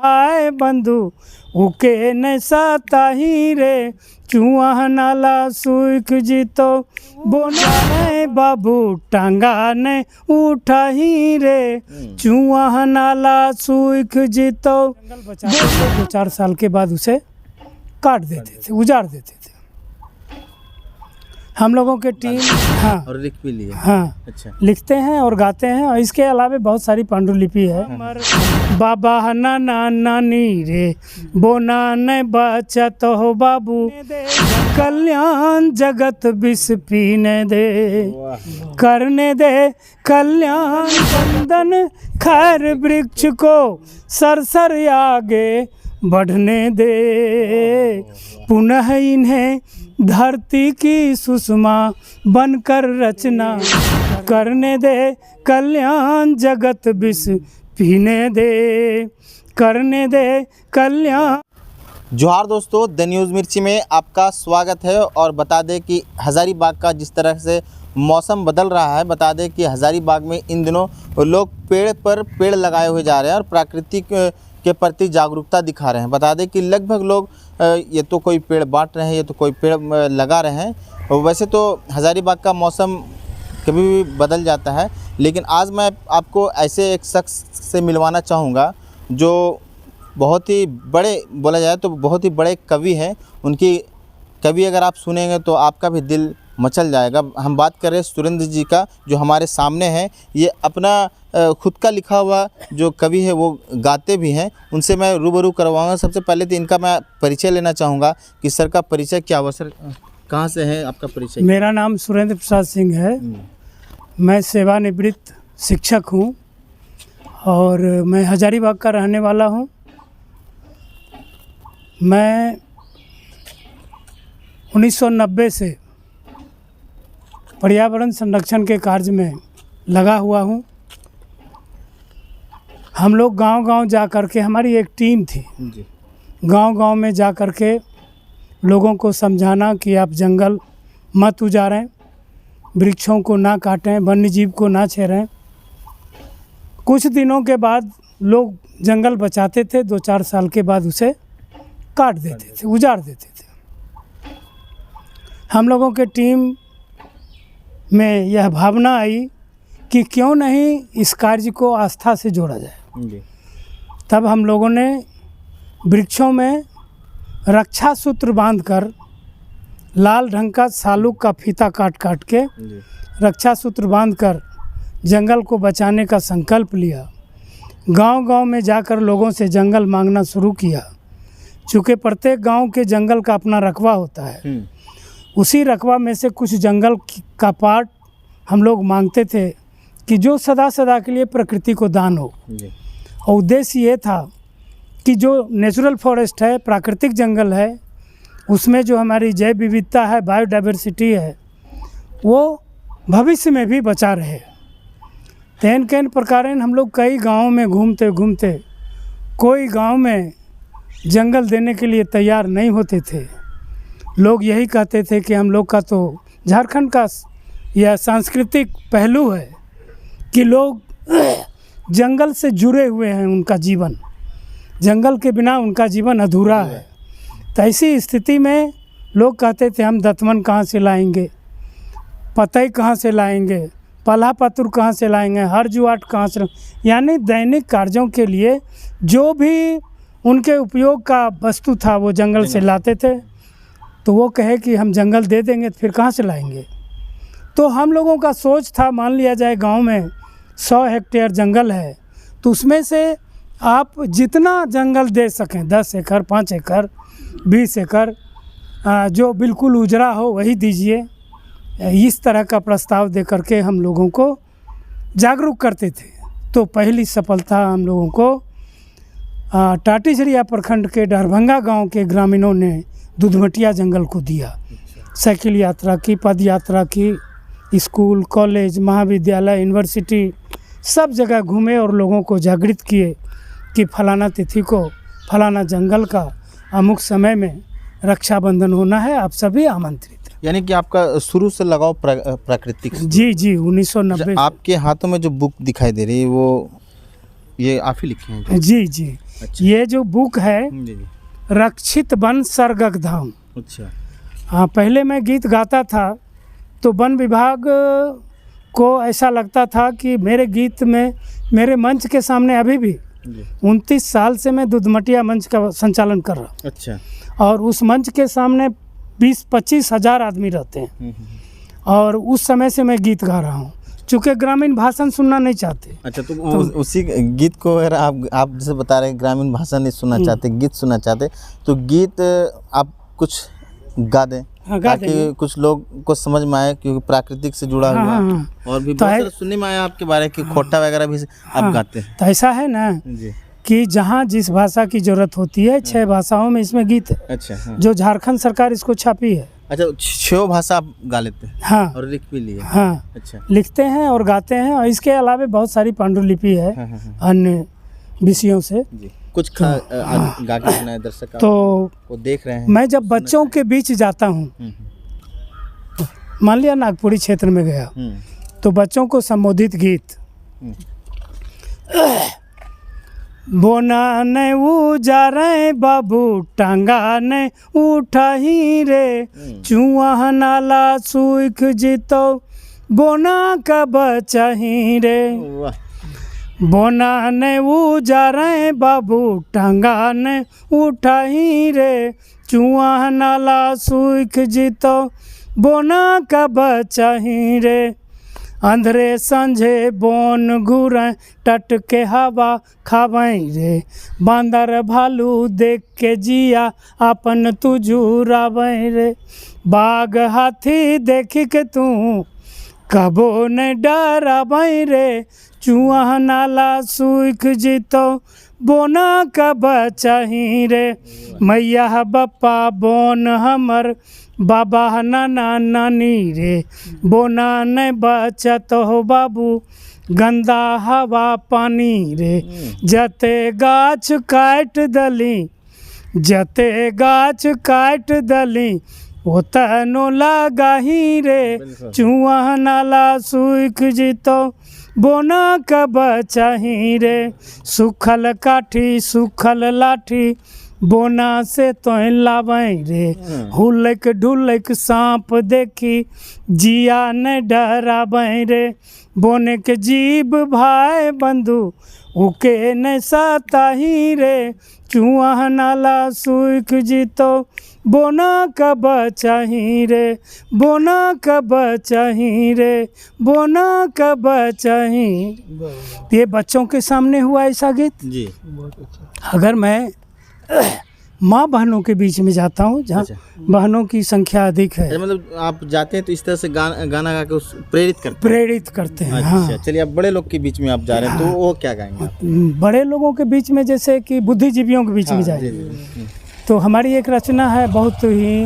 आए बंधु उके न साताही रे, चुआ नाला सुख जीतो बोना बाबू टांगा ने उठाही रे, चुआ नाला सुख जीतो। 2-4 साल के बाद उसे काट देते थे, उजाड़ देते थे। हम लोगों के टीम हाँ और लिख भी लिया। हाँ अच्छा, लिखते हैं और गाते हैं, और इसके अलावा बहुत सारी पांडुलिपि है। बाबा नाना नानी रे बोना न बचत हो बाबू, कल्याण जगत विष पीने दे, करने दे कल्याण बंदन खैर वृक्ष को सरसर आगे बढ़ने दे, पुनः इन्हें धरती की सुषमा बनकर रचना करने दे, कल्याण जगत विष पीने दे, करने दे कल्याण। जोहार दोस्तों, द न्यूज़ मिर्ची में आपका स्वागत है। और बता दें कि हज़ारीबाग का जिस तरह से मौसम बदल रहा है, बता दें कि हज़ारीबाग में इन दिनों लोग पेड़ पर पेड़ लगाए हुए जा रहे हैं और प्राकृतिक के प्रति जागरूकता दिखा रहे हैं। बता दें कि लगभग लोग ये तो कोई पेड़ बांट रहे हैं, ये तो कोई पेड़ लगा रहे हैं। और वैसे तो हज़ारीबाग का मौसम कभी भी बदल जाता है, लेकिन आज मैं आपको ऐसे एक शख्स से मिलवाना चाहूँगा जो बहुत ही बड़े, बोला जाए तो बहुत ही बड़े कवि हैं। उनकी कवि अगर आप सुनेंगे तो आपका भी दिल मचल जाएगा। हम बात कर रहे हैं सुरेंद्र जी का, जो हमारे सामने हैं। ये अपना खुद का लिखा हुआ जो कवि है वो गाते भी हैं। उनसे मैं रूबरू करवाऊंगा। सबसे पहले तो इनका मैं परिचय लेना चाहूँगा कि सर का परिचय क्या हुआ। सर कहाँ से है आपका परिचय? मेरा नाम सुरेंद्र प्रसाद सिंह है। मैं सेवानिवृत्त शिक्षक हूँ और मैं हज़ारीबाग का रहने वाला हूँ। मैं 1990 से पर्यावरण संरक्षण के कार्य में लगा हुआ हूँ। हम लोग गांव-गांव जा कर के, हमारी एक टीम थी, गांव-गांव में जा कर के लोगों को समझाना कि आप जंगल मत उजाड़ें, वृक्षों को ना काटें, वन्य जीव को ना छेड़ें। कुछ दिनों के बाद लोग जंगल बचाते थे, 2-4 साल के बाद उसे काट देते थे, उजाड़ देते थे। हम लोगों के टीम में यह भावना आई कि क्यों नहीं इस कार्य को आस्था से जोड़ा जाए। तब हम लोगों ने वृक्षों में रक्षा सूत्र बांधकर लाल ढंग का सालूक का फीता काट काट के रक्षा सूत्र बांधकर जंगल को बचाने का संकल्प लिया। गांव-गांव में जाकर लोगों से जंगल मांगना शुरू किया। चूँकि प्रत्येक गांव के जंगल का अपना रकबा होता है, उसी रकबा में से कुछ जंगल का पार्ट हम लोग मांगते थे कि जो सदा सदा के लिए प्रकृति को दान हो। और उद्देश्य ये था कि जो नेचुरल फॉरेस्ट है, प्राकृतिक जंगल है, उसमें जो हमारी जैव विविधता है, बायोडाइवर्सिटी है, वो भविष्य में भी बचा रहे। तेन केन प्रकार हम लोग कई गाँव में घूमते घूमते कोई गाँव में जंगल देने के लिए तैयार नहीं होते थे। लोग यही कहते थे कि हम लोग का तो झारखंड का यह सांस्कृतिक पहलू है कि लोग जंगल से जुड़े हुए हैं, उनका जीवन, जंगल के बिना उनका जीवन अधूरा है। तो ऐसी स्थिति में लोग कहते थे हम दतमन कहाँ से लाएंगे, पतई कहाँ से लाएंगे, पल्हा पत्र कहाँ से लाएंगे, हर जुआट कहाँ से, यानी दैनिक कार्यों के लिए जो भी उनके उपयोग का वस्तु था वो जंगल से लाते थे। तो वो कहे कि हम जंगल दे देंगे तो फिर कहाँ से लाएंगे। तो हम लोगों का सोच था, मान लिया जाए गांव में 100 हेक्टेयर जंगल है तो उसमें से आप जितना जंगल दे सकें, 10 एकड़, 5 एकड़, 20 एकड़, जो बिल्कुल उजरा हो वही दीजिए। इस तरह का प्रस्ताव दे करके हम लोगों को जागरूक करते थे। तो पहली सफलता हम लोगों को टाटीझरिया प्रखंड के डरभंगा गांव के ग्रामीणों ने दूधमटिया जंगल को दिया। साइकिल यात्रा की, पद यात्रा की, स्कूल, कॉलेज, महाविद्यालय, यूनिवर्सिटी, सब जगह घूमे और लोगों को जागृत किए कि फलाना तिथि को फलाना जंगल का अमुक समय में रक्षाबंधन होना है, आप सभी आमंत्रित हैं। यानी कि आपका शुरू से लगाव प्राकृतिक? जी 1990। आपके हाथों में जो बुक दिखाई दे रही है वो ये आप ही लिखे हैं? जी जी। अच्छा। ये जो बुक है जी जी। रक्षित वन सर्गक धाम। अच्छा। हाँ, पहले मैं गीत गाता था तो वन विभाग को ऐसा लगता था कि मेरे गीत में, मेरे मंच के सामने अभी भी जी। 29 साल से मैं दुधमटिया मंच का संचालन कर रहा हूँ, अच्छा। और उस मंच के सामने 20-25 हज़ार आदमी रहते हैं, और उस समय से मैं गीत गा रहा हूँ, चूँकि ग्रामीण भाषण सुनना नहीं चाहते। अच्छा, तो उसी गीत को अगर आप जैसे बता रहे हैं ग्रामीण भाषा नहीं सुनना चाहते, गीत सुनना चाहते, तो गीत आप कुछ गा दें। हाँ, गा ताकि देंगे। कुछ लोग को समझ में आए, क्योंकि प्राकृतिक से जुड़ा हुआ है। हाँ। और भी तो बहुत है- सारा सुनने में आया आपके बारे की खोटा वगैरह भी आप गाते हैं। तो ऐसा है ना जी। कि जहाँ जिस भाषा की ज़रूरत होती है, 6 भाषाओं में इसमें गीत है, अच्छा। हाँ। जो झारखंड सरकार इसको छापी है। अच्छा, 6 भाषा आप गा लेते हैं हाँ और लिख भी लिए? हाँ, अच्छा। लिखते हैं और गाते हैं, और इसके अलावा बहुत सारी पांडुलिपि है हाँ हाँ हाँ। अन्य विषयों से। जी। कुछ आज गा के सुनाए, दर्शक तो वो देख रहे हैं। मैं जब बच्चों के बीच जाता हूँ, मान लिया नागपुरी क्षेत्र में गया, तो बच्चों को संबोधित गीत बोना ने उजा रहे बाबू टांगा ने उठाही रे, चुआ नाला सुख जितो बोना का बचाही रे। वाह। बोना ने उजा रहे बाबू टांगा ने उठाही रे, चुआ नाला सुख जितो बोना का बचाही रे। अंधरे संझे बोन घूरें टट के हवा खावें रे, बांदर भालू देख के जिया अपन तुझुरावें रे। बाघ हाथी देख के तू कबो न डरावें रे, चुआ नाला सूख जितो बोना का बचाही रे। मैया बप्पा बोन हमर बाबा नाना नानी रे, बोना न बचत हो बाबू गंदा हवा पानी रे। जते गाछ काट दली, जते गाछ काट दली ओतनो लगाही रे, चुआ नाला सूख जितो बोना का बचाही रे। सुखल काठी सुखल लाठी बोना से तो लावें रे, हुलक ढुलक सांप देखी जिया न डरावें रे। बोने के जीव भाई बंधु उके न सताही रे, चुआ नाला सूख जितो बोना का बचाही रे, बोना का बचाही रे, बोना का बचाही। ये बच्चों के सामने हुआ ऐसा गीत। जी। अगर मैं माँ बहनों के बीच में जाता हूँ, जहाँ बहनों की संख्या अधिक है, मतलब आप जाते हैं तो इस तरह से गाना गा के प्रेरित करते हैं। अच्छा। हाँ। चलिए, अब बड़े लोग के बीच में आप जा रहे हैं, तो वो क्या गाएंगे आप? बड़े लोगों के बीच में, जैसे कि बुद्धिजीवियों के बीच में जाए, तो हमारी एक रचना है, बहुत ही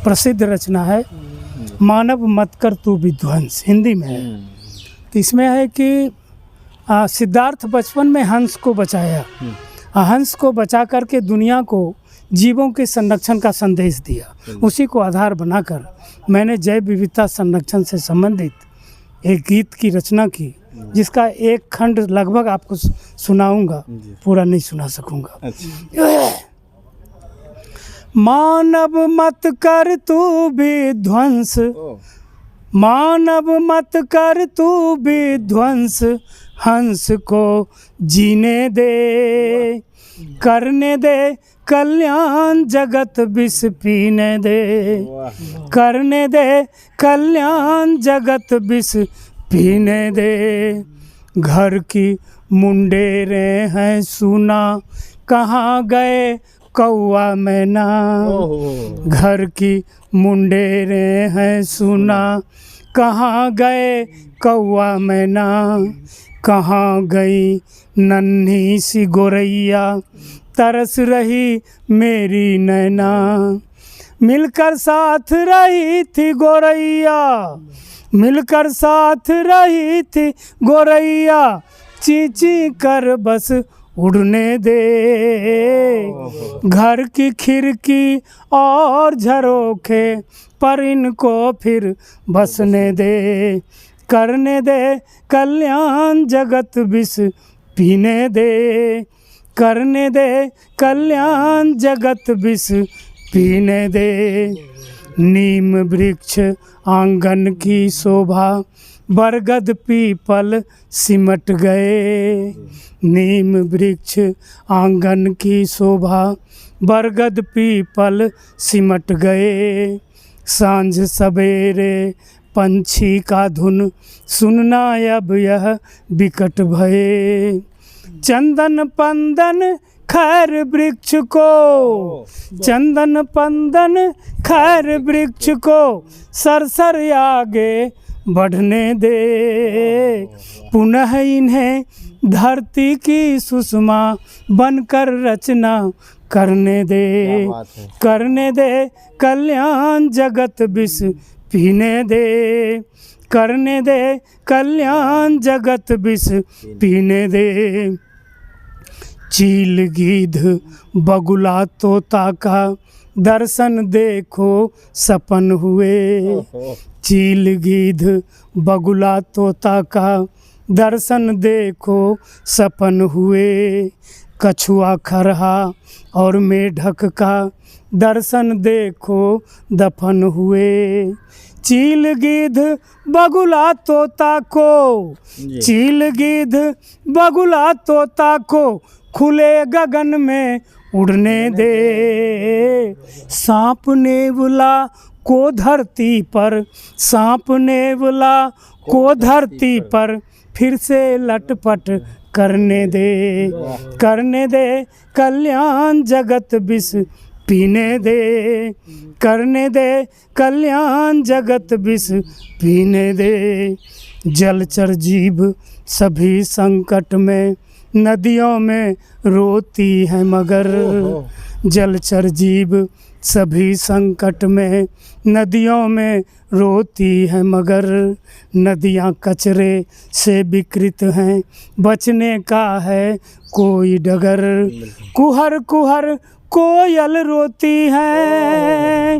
प्रसिद्ध रचना है, मानव मत कर तू विध्वंस, हिंदी में है। तो इसमें है कि सिद्धार्थ बचपन में हंस को बचाया, हंस को बचा करके दुनिया को जीवों के संरक्षण का संदेश दिया। उसी को आधार बनाकर मैंने जैव विविधता संरक्षण से संबंधित एक गीत की रचना की, जिसका एक खंड लगभग आपको सुनाऊंगा, पूरा नहीं सुना सकूंगा। अच्छा। मानव मत कर तू विध्वंस, मानव मत कर तू विध्वंस, हंस को जीने दे, करने दे कल्याण जगत विष पीने दे, करने दे कल्याण जगत विष पीने दे। घर की मुंडेरे हैं सुना, कहाँ गए कौआ मैना, घर की मुंडेरे हैं सुना, कहाँ गए कौआ मैना, कहाँ गई नन्ही सी गोरैया, तरस रही मेरी नैना। मिलकर साथ रही थी गोरैया, मिलकर साथ रही थी गोरैया, ची ची कर बस उड़ने दे, घर की खिड़की और झरोखे पर इनको फिर बसने दे, करने दे कल्याण जगत विष पीने दे, करने दे कल्याण जगत विष पीने दे। नीम वृक्ष आंगन की शोभा, बरगद पीपल सिमट गए। नीम वृक्ष आंगन की शोभा, बरगद पीपल सिमट गए। सांझ सवेरे पंछी का धुन, सुनना अब यह विकट भये। चंदन पंदन खैर वृक्ष को, चंदन पंदन खैर वृक्ष को, सरसर आगे बढ़ने दे। पुनः इन्हें धरती की सुषमा बनकर रचना करने दे। करने दे कल्याण जगत विष पीने दे। करने दे कल्याण जगत विष पीने दे। चील गीध बगुला तोता का, दर्शन देखो सपन हुए। चील गीध बगुला तोता का, दर्शन देखो सपन हुए। कछुआ खरहा और मेढक का, दर्शन देखो दफन हुए। चील गीध बगुला तोता को, चील गीध बगुला तोता को, खुले गगन में उड़ने दे। सांप नेवला को धरती पर, सांप नेवला को धरती पर, फिर से लटपट करने दे। करने दे कल्याण जगत विष पीने दे। करने दे कल्याण जगत विष पीने दे। जलचर जीव सभी संकट में, नदियों में रोती है मगर। जलचर जीव सभी संकट में, नदियों में रोती है मगर। नदियाँ कचरे से विकृत हैं, बचने का है कोई डगर। कुहर कुहर कोयल रोती है,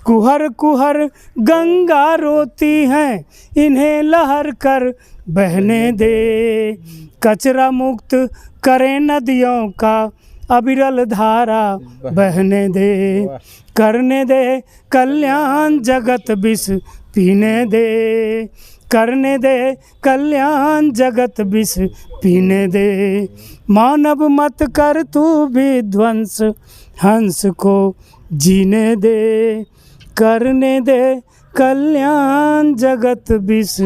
कुहर कुहर गंगा रोती है, इन्हें लहर कर बहने दे। कचरा मुक्त करें नदियों का, अविरल धारा बहने दे। करने दे कल्याण जगत विष पीने दे। करने दे कल्याण जगत विष पीने दे। मानव मत कर तू विध्वंस, हंस को जीने दे। करने दे कल्याण जगत विष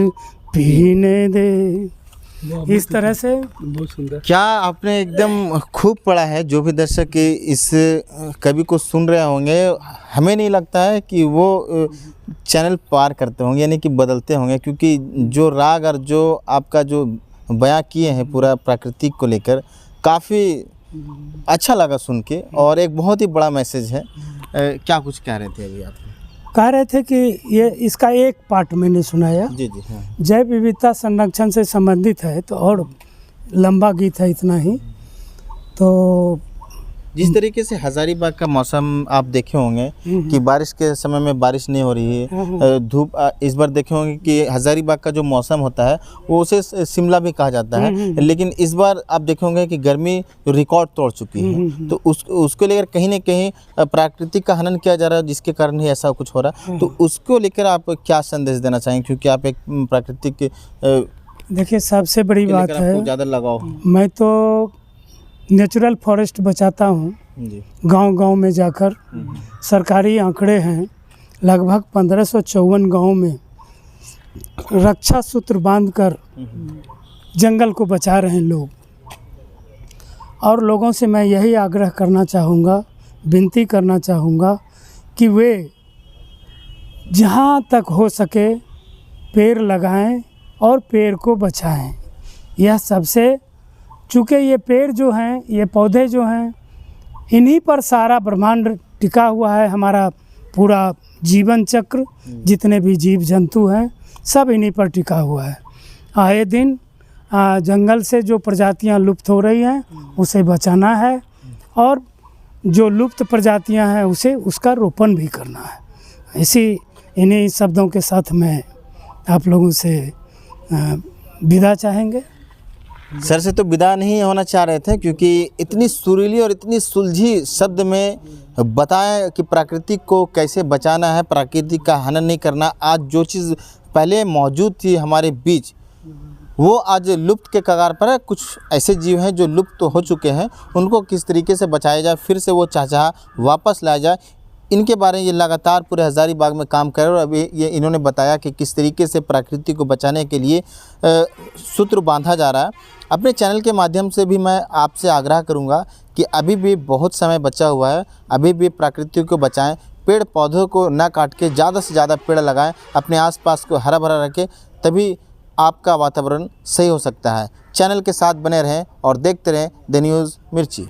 पीने दे। इस तरह से बहुत सुंदर। क्या आपने एकदम खूब पढ़ा है। जो भी दर्शक इस कवि को सुन रहे होंगे, हमें नहीं लगता है कि वो चैनल पार करते होंगे, यानी कि बदलते होंगे, क्योंकि जो राग और जो आपका जो बयां किए हैं पूरा प्राकृतिक को लेकर, काफ़ी अच्छा लगा सुन के, और एक बहुत ही बड़ा मैसेज है। क्या कुछ कह रहे थे अभी आप? कह रहे थे कि ये इसका एक पार्ट मैंने सुनाया। जी जी हाँ। जैव विविधता संरक्षण से संबंधित है, तो और लंबा गीत है, इतना ही। तो जिस तरीके से हजारीबाग का मौसम आप देखे होंगे कि बारिश के समय में बारिश नहीं हो रही है, धूप। इस बार देखे होंगे कि हजारीबाग का जो मौसम होता है वो उसे शिमला भी कहा जाता है, लेकिन इस बार आप देखे होंगे कि गर्मी रिकॉर्ड तोड़ चुकी है। तो उसको लेकर कहीं ना कहीं प्राकृतिक का हनन किया जा रहा है, जिसके कारण ही ऐसा कुछ हो रहा है। तो उसको लेकर आप क्या संदेश देना चाहेंगे, क्योंकि आप एक प्राकृतिक देखिए, सबसे बड़ी बात है, ज़्यादा लगाव। मैं तो नेचुरल फॉरेस्ट बचाता हूँ गांव-गांव में जाकर। सरकारी आंकड़े हैं, लगभग 1554 गांव में रक्षा सूत्र बांधकर जंगल को बचा रहे हैं लोग। और लोगों से मैं यही आग्रह करना चाहूँगा, विनती करना चाहूँगा कि वे जहाँ तक हो सके पेड़ लगाएं और पेड़ को बचाएं। यह सबसे, चूँकि ये पेड़ जो हैं, ये पौधे जो हैं, इन्हीं पर सारा ब्रह्मांड टिका हुआ है। हमारा पूरा जीवन चक्र, जितने भी जीव जंतु हैं, सब इन्हीं पर टिका हुआ है। आए दिन जंगल से जो प्रजातियां लुप्त हो रही हैं, उसे बचाना है, और जो लुप्त प्रजातियां हैं उसे उसका रोपण भी करना है। इन्हीं शब्दों के साथ मैं आप लोगों से विदा चाहेंगे। सर से तो विदा नहीं होना चाह रहे थे, क्योंकि इतनी सुरीली और इतनी सुलझी शब्द में बताएं कि प्रकृति को कैसे बचाना है, प्रकृति का हनन नहीं करना। आज जो चीज़ पहले मौजूद थी हमारे बीच वो आज लुप्त के कगार पर है। कुछ ऐसे जीव हैं जो लुप्त तो हो चुके हैं, उनको किस तरीके से बचाया जाए, फिर से वो चहचहा वापस लाया जाए, इनके बारे में ये लगातार पूरे हज़ारीबाग में काम कर रहे हैं। और अभी ये इन्होंने बताया कि किस तरीके से प्रकृति को बचाने के लिए सूत्र बांधा जा रहा है। अपने चैनल के माध्यम से भी मैं आपसे आग्रह करूंगा कि अभी भी बहुत समय बचा हुआ है, अभी भी प्रकृति को बचाएं, पेड़ पौधों को ना काट के ज़्यादा से ज़्यादा पेड़ लगाएं, अपने आसपास को हरा भरा रखें, तभी आपका वातावरण सही हो सकता है। चैनल के साथ बने रहें और देखते रहें द न्यूज़ मिर्ची।